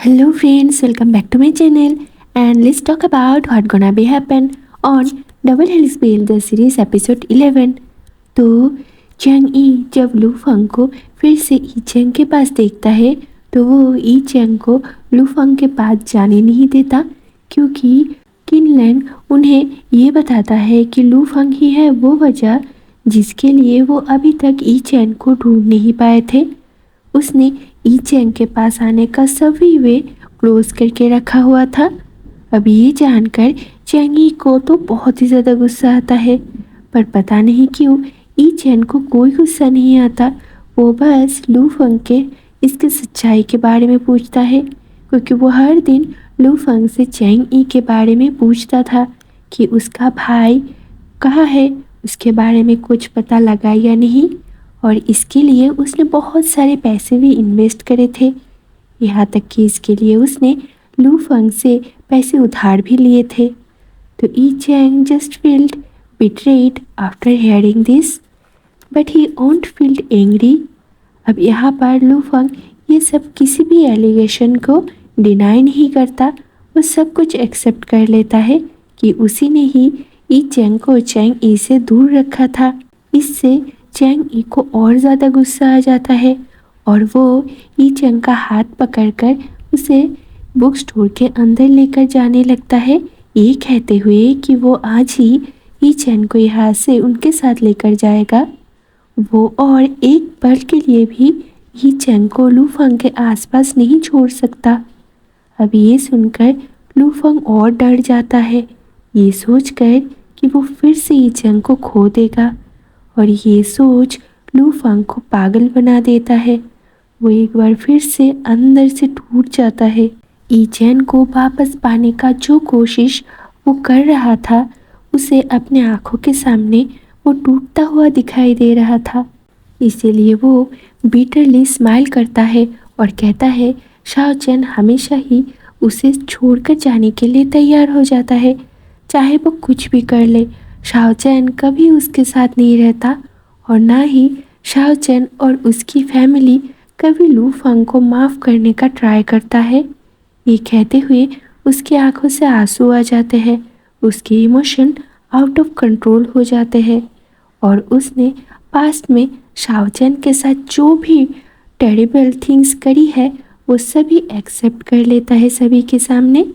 Hello friends, welcome back to my channel and let's talk about what gonna be happen on Double Hell Spell the series episode 11। तो Chang ई जब लू फंग को फिर से ई Chang के पास देखता है तो वो ई चैंग को लू फंग के पास जाने नहीं देता, क्योंकि किनलैंग उन्हें ये बताता है कि लू फंग ही है वो वजह जिसके लिए वो अभी तक ई चैंग को ढूंढ नहीं पाए थे। उसने ई चैंग के पास आने का सभी वे क्लोज करके रखा हुआ था। अब ये जानकर चैंग ई को तो बहुत ही ज़्यादा गुस्सा आता है, पर पता नहीं क्यों ई चैंग को कोई गुस्सा नहीं आता। वो बस लू फंग के इसके सच्चाई के बारे में पूछता है, क्योंकि वो हर दिन लू फंग से चैंग ई के बारे में पूछता था कि उसका भाई कहाँ है, उसके बारे में कुछ पता लगा या नहीं। और इसके लिए उसने बहुत सारे पैसे भी इन्वेस्ट करे थे, यहाँ तक कि इसके लिए उसने लू फंग से पैसे उधार भी लिए थे। तो Yi Chang just felt betrayed after hearing this, but he won't felt angry. अब यहाँ पर लू फंग ये सब किसी भी एलिगेशन को डिनाई नहीं करता, वो सब कुछ एक्सेप्ट कर लेता है कि उसी ने ही ई चैंग को चैंग ई से दूर रखा था। इससे चैंग ई को और ज़्यादा गुस्सा आ जाता है और वो ई चैंग का हाथ पकड़कर उसे बुक स्टोर के अंदर लेकर जाने लगता है, ये कहते हुए कि वो आज ही ई चैंग को यहाँ से उनके साथ लेकर जाएगा। वो और एक पल के लिए भी ई चैंग को लू फंग के आसपास नहीं छोड़ सकता। अब ये सुनकर लू फंग और डर जाता है, ये सोचकर कि वो फिर से ई चैंग को खो देगा, और ये सोच लू फंग को पागल बना देता है। वो एक बार फिर से अंदर से टूट जाता है। ई चैंग को वापस पाने का जो कोशिश वो कर रहा था, उसे अपने आँखों के सामने वो टूटता हुआ दिखाई दे रहा था। इसीलिए वो बिटरली स्माइल करता है और कहता है शाओ चैन हमेशा ही उसे छोड़कर जाने के लिए तैयार हो जाता है, चाहे वो कुछ भी कर ले। शाओ चैन कभी उसके साथ नहीं रहता और ना ही शाओ चैन और उसकी फैमिली कभी लू फंग को माफ़ करने का ट्राई करता है। ये कहते हुए उसकी आंखों से आंसू आ जाते हैं, उसके इमोशन आउट ऑफ कंट्रोल हो जाते हैं, और उसने पास्ट में शाओ चैन के साथ जो भी टेरिबल थिंग्स करी है वो सभी एक्सेप्ट कर लेता है सभी के सामने,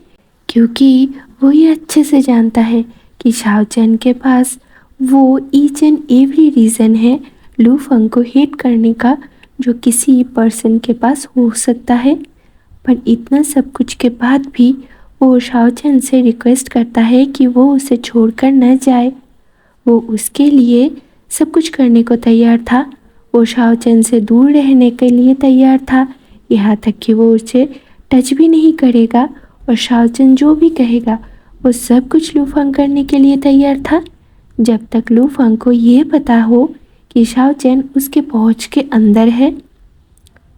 क्योंकि वो ये अच्छे से जानता है कि शाओ चैन के पास वो ईच एंड एवरी रीज़न है लू फंग को हेट करने का जो किसी पर्सन के पास हो सकता है। पर इतना सब कुछ के बाद भी वो शाओ चैन से रिक्वेस्ट करता है कि वो उसे छोड़कर न जाए। वो उसके लिए सब कुछ करने को तैयार था, वो शाओ चैन से दूर रहने के लिए तैयार था, यहाँ तक कि वो उसे टच भी नहीं करेगा, और शाओ चैन जो भी कहेगा वो सब कुछ लू फंग करने के लिए तैयार था, जब तक लू फंग को ये पता हो कि शाओ चैन उसके पहुंच के अंदर है।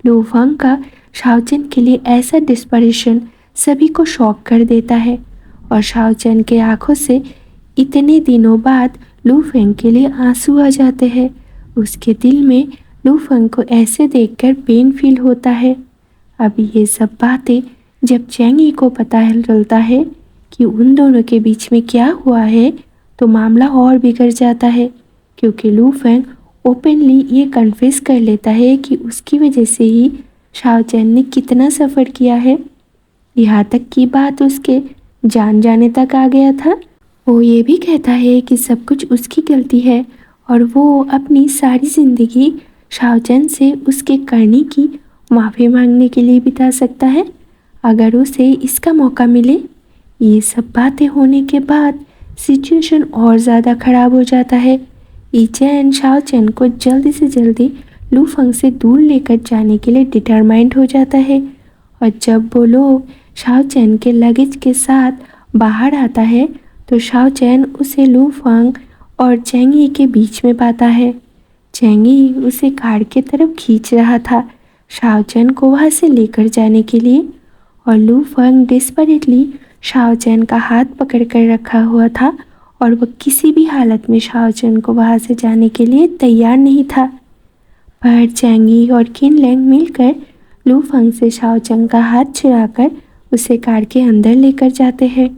लू फंग का शाओ चैन के लिए ऐसा डिस्परेशन सभी को शॉक कर देता है, और शाओ चैन के आंखों से इतने दिनों बाद लू फंग के लिए आंसू आ जाते हैं। उसके दिल में लू फंग को ऐसे देखकर पेन फील होता है। अब ये सब बातें जब चैंग ई को पता चलता है कि उन दोनों के बीच में क्या हुआ है, तो मामला और बिगड़ जाता है, क्योंकि लू फंग ओपनली ये कन्फेस कर लेता है कि उसकी वजह से ही शाओ चैन ने कितना सफ़र किया है, यहाँ तक कि बात उसके जान जाने तक आ गया था। वो ये भी कहता है कि सब कुछ उसकी गलती है और वो अपनी सारी ज़िंदगी शाओ चैन से उसके करने की माफ़ी मांगने के लिए बिता सकता है अगर उसे इसका मौका मिले। ये सब बातें होने के बाद सिचुएशन और ज़्यादा ख़राब हो जाता है। ई चैन शाओ चैन को जल्दी से जल्दी लू फंग से दूर लेकर जाने के लिए डिटरमाइंड हो जाता है, और जब वो लोग शाओ चैन के लगेज के साथ बाहर आता है तो शाओ चैन उसे लू फंग और चैंग ई के बीच में पाता है। चैंग ई उसे कार के तरफ खींच रहा था शाओ चैन को वहाँ से लेकर जाने के लिए, और लू फंग डेस्परेटली शाओ चैन का हाथ पकड़ कर रखा हुआ था और वह किसी भी हालत में शाओ चैन को वहाँ से जाने के लिए तैयार नहीं था। पर चैंग ई और किनलैंग मिलकर लू फंग से शाओ चेन का हाथ छुड़ाकर उसे कार के अंदर लेकर जाते हैं।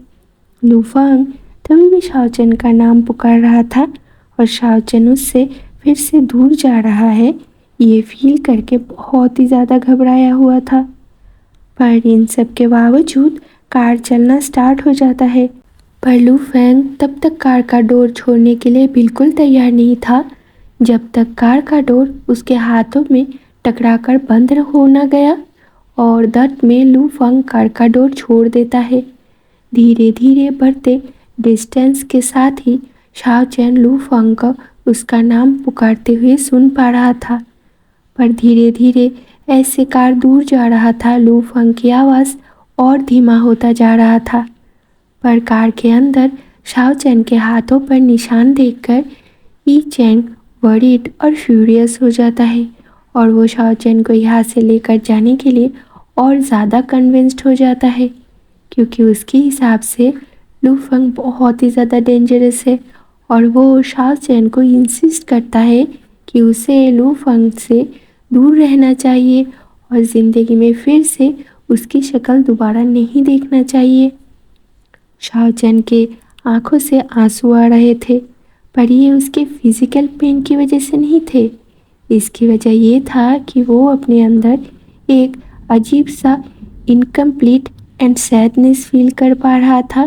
लू फंग तभी भी शाओ चेन का नाम पुकार रहा था और शाओ चेन उससे फिर से दूर जा रहा है ये फील करके बहुत ही ज़्यादा घबराया हुआ था। पर इन सब के बावजूद कार चलना स्टार्ट हो जाता है। पर लू फैंग तब तक कार का डोर छोड़ने के लिए बिल्कुल तैयार नहीं था जब तक कार का डोर उसके हाथों में टकराकर बंद हो न गया और दर्द में लू फंग कार का डोर छोड़ देता है। धीरे धीरे बढ़ते डिस्टेंस के साथ ही शाओ चेन लू फंग को उसका नाम पुकारते हुए सुन पा रहा था। पर धीरे धीरे ऐसे कार दूर जा रहा था, लू फंग की आवाज़ और धीमा होता जा रहा था। पर कार के अंदर शाओ चेन के हाथों पर निशान देखकर ई चेन वरीड और फ्यूरियस हो जाता है और वो शाओ चेन को यहाँ से लेकर जाने के लिए और ज़्यादा कन्विंस्ड हो जाता है क्योंकि उसके हिसाब से लू फंग बहुत ही ज़्यादा डेंजरस है और वो शाओ चेन को इंसिस्ट करता है कि उसे लू फंग से दूर रहना चाहिए और ज़िंदगी में फिर से उसकी शक्ल दोबारा नहीं देखना चाहिए। शाओ चेन के आंखों से आंसू आ रहे थे पर ये उसके फिजिकल पेन की वजह से नहीं थे। इसकी वजह ये था कि वो अपने अंदर एक अजीब सा इनकम्प्लीट एंड सैडनेस फील कर पा रहा था,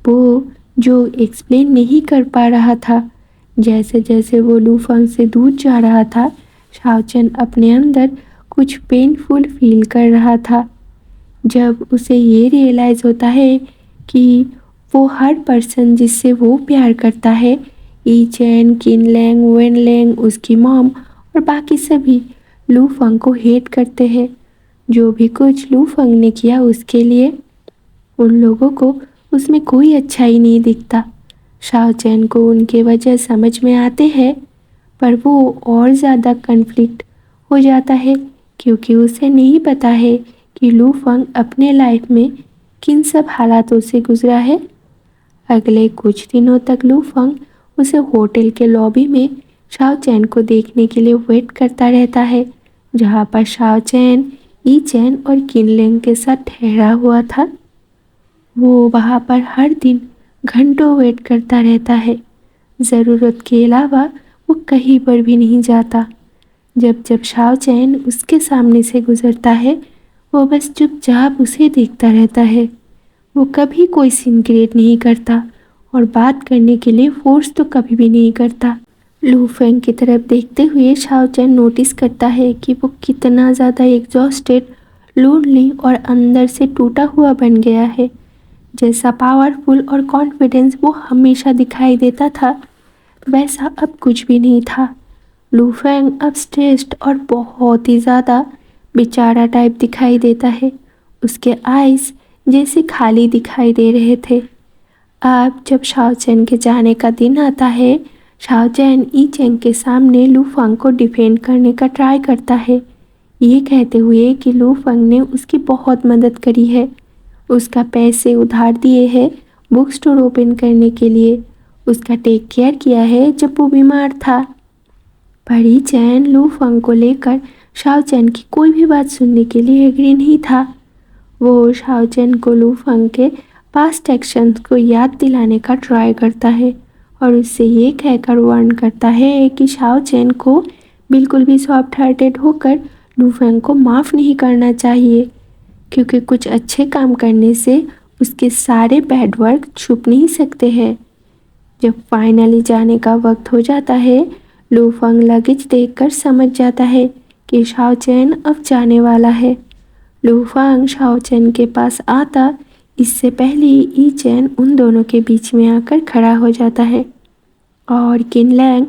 वो जो एक्सप्लेन नहीं कर पा रहा था। जैसे जैसे वो लू फंग से दूर जा रहा था, शाओ चेन अपने अंदर कुछ पेनफुल फील कर रहा था। जब उसे ये रियलाइज़ होता है कि वो हर पर्सन जिससे वो प्यार करता है, ई चैन, किन लैंग, wen लैंग, उसकी मॉम और बाकी सभी लू फंग को हेट करते हैं। जो भी कुछ लू फंग ने किया उसके लिए उन लोगों को उसमें कोई अच्छाई नहीं दिखता। शाओ चेन को उनके वजह समझ में आते हैं पर वो और ज़्यादा कन्फ्लिक्ट हो जाता है क्योंकि उसे नहीं पता है कि लू फंग अपने लाइफ में किन सब हालातों से गुजरा है। अगले कुछ दिनों तक लू फंग उसे होटल के लॉबी में शाओ चेन को देखने के लिए वेट करता रहता है जहाँ पर शाओ चेन, ई चेन और किनलेंग के साथ ठहरा हुआ था। वो वहाँ पर हर दिन घंटों वेट करता रहता है, ज़रूरत के अलावा वो कहीं पर भी नहीं जाता। जब जब शाओ चेन उसके सामने से गुजरता है वो बस चुपचाप उसे देखता रहता है। वो कभी कोई सीन क्रिएट नहीं करता और बात करने के लिए फोर्स तो कभी भी नहीं करता। लू फैंग की तरफ देखते हुए शाओ चेन नोटिस करता है कि वो कितना ज़्यादा एग्जॉस्टेड, लोनली और अंदर से टूटा हुआ बन गया है। जैसा पावरफुल और कॉन्फिडेंस वो हमेशा दिखाई देता था वैसा अब कुछ भी नहीं था। लू फैंग अब स्ट्रेस्ड और बहुत ही ज़्यादा बेचारा टाइप दिखाई देता है। उसके आइज़ जैसे खाली दिखाई दे रहे थे। अब जब शाओ चेन के जाने का दिन आता है, शाओ चेन ई चेन के सामने लू फंग को डिफेंड करने का ट्राई करता है, ये कहते हुए कि लू फंग ने उसकी बहुत मदद करी है, उसका पैसे उधार दिए हैं बुक स्टोर ओपन करने के लिए, उसका टेक केयर किया है जब वो बीमार था। पर ई चेन लू फंग को लेकर शाओ चेन की कोई भी बात सुनने के लिए एग्री नहीं था। वो शाओ चेन को लू फंग के पास्ट एक्शंस को याद दिलाने का ट्राई करता है और उससे ये कहकर वार्न करता है कि शाओ चेन को बिल्कुल भी सॉफ्ट हार्टेड होकर लू फंग को माफ़ नहीं करना चाहिए क्योंकि कुछ अच्छे काम करने से उसके सारे बैड वर्क छुप नहीं सकते हैं। जब फाइनली जाने का वक्त हो जाता है, लू फंग लगेज देखकर समझ जाता है कि शाओ चेन अब जाने वाला है। लू फंग शाओ चेन के पास आता इससे पहले ई चेन उन दोनों के बीच में आकर खड़ा हो जाता है और किन लैंग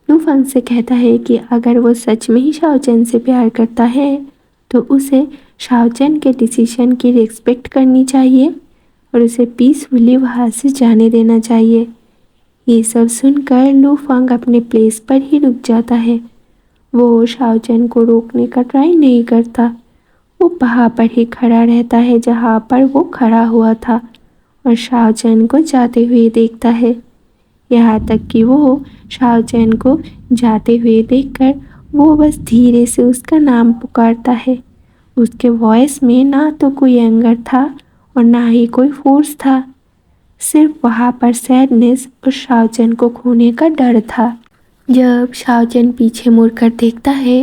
लू फंग से कहता है कि अगर वो सच में ही शाओ चेन से प्यार करता है तो उसे शाओ चेन के डिसीजन की रिस्पेक्ट करनी चाहिए और उसे पीसफुली वहाँ से जाने देना चाहिए। ये सब सुनकर लू फंग अपने प्लेस पर ही रुक जाता है। वो शाओ चेन को रोकने का ट्राई नहीं करता, वो वहाँ पर ही खड़ा रहता है जहाँ पर वो खड़ा हुआ था और शाओ चेन को जाते हुए देखता है। यहाँ तक कि वो शाओ चेन को जाते हुए देखकर वो बस धीरे से उसका नाम पुकारता है उसके वॉइस में ना तो कोई एंगर था और ना ही कोई फोर्स था, सिर्फ वहाँ पर सैडनेस और शाओचन को खोने का डर था। जब शाओचन पीछे मुड़कर देखता है,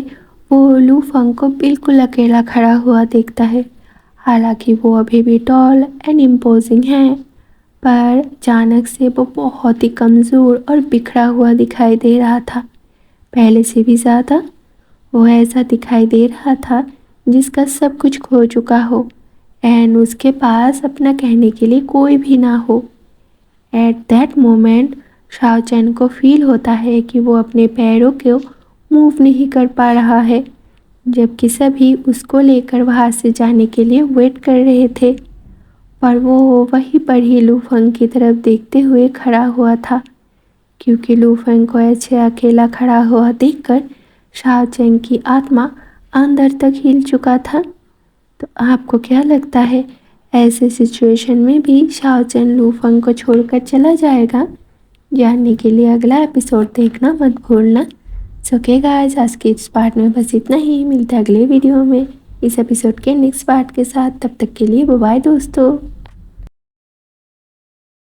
वो लू फंग को बिल्कुल अकेला खड़ा हुआ देखता है। हालांकि वो अभी भी टॉल एंड इम्पोजिंग है, पर अचानक से वो बहुत ही कमज़ोर और बिखरा हुआ दिखाई दे रहा था, पहले से भी ज़्यादा। वो ऐसा दिखाई दे रहा था जिसका सब कुछ खो चुका हो एंड उसके पास अपना कहने के लिए कोई भी ना हो। एट दैट मोमेंट शाओचैन को फील होता है कि वो अपने पैरों को मूव नहीं कर पा रहा है, जबकि सभी उसको लेकर वहाँ से जाने के लिए वेट कर रहे थे। पर वो वहीं पर ही लूफंग की तरफ देखते हुए खड़ा हुआ था, क्योंकि लूफंग को ऐसे अकेला खड़ा हुआ देखकर शाओचैन की आत्मा अंदर तक हिल चुका था। तो आपको क्या लगता है, ऐसे सिचुएशन में भी शाओचैन लूफंग को छोड़कर चला जाएगा? जानने के लिए अगला एपिसोड देखना मत भूलना। सो ओके गाइस, आज के इस पार्ट में बस इतना ही। मिलता है अगले वीडियो में इस एपिसोड के नेक्स्ट पार्ट के साथ। तब तक के लिए बाय बाय दोस्तों।